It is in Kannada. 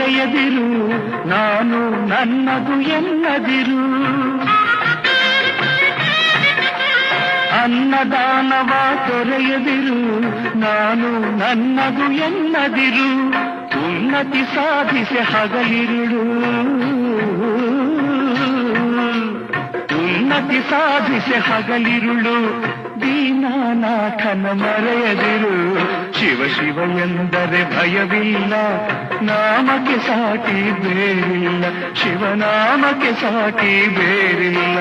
ತೊರೆಯದಿರು, ನಾನು ನನ್ನದು ಎನ್ನದಿರು. ಅನ್ನದಾನವ ತೊರೆಯದಿರು, ನಾನು ನನ್ನದು ಎನ್ನದಿರು. ಉನ್ನತಿ ಸಾಧಿಸಿ ಹಗಲಿರುಳು, ಉನ್ನತಿ ಸಾಧಿಸಿ ಹಗಲಿರುಳು. ದೀನನಾಥನ ಮರೆಯದಿರು, ಶಿವ ಶಿವ ಎಂದರೆ ಭಯವಿಲ್ಲ. ನಾಮಕ್ಕೆ ಸಾಟಿ ಬೇರಿಲ್ಲ, ಶಿವನಾಮಕ್ಕೆ ಸಾಟಿ ಬೇರಿಲ್ಲ.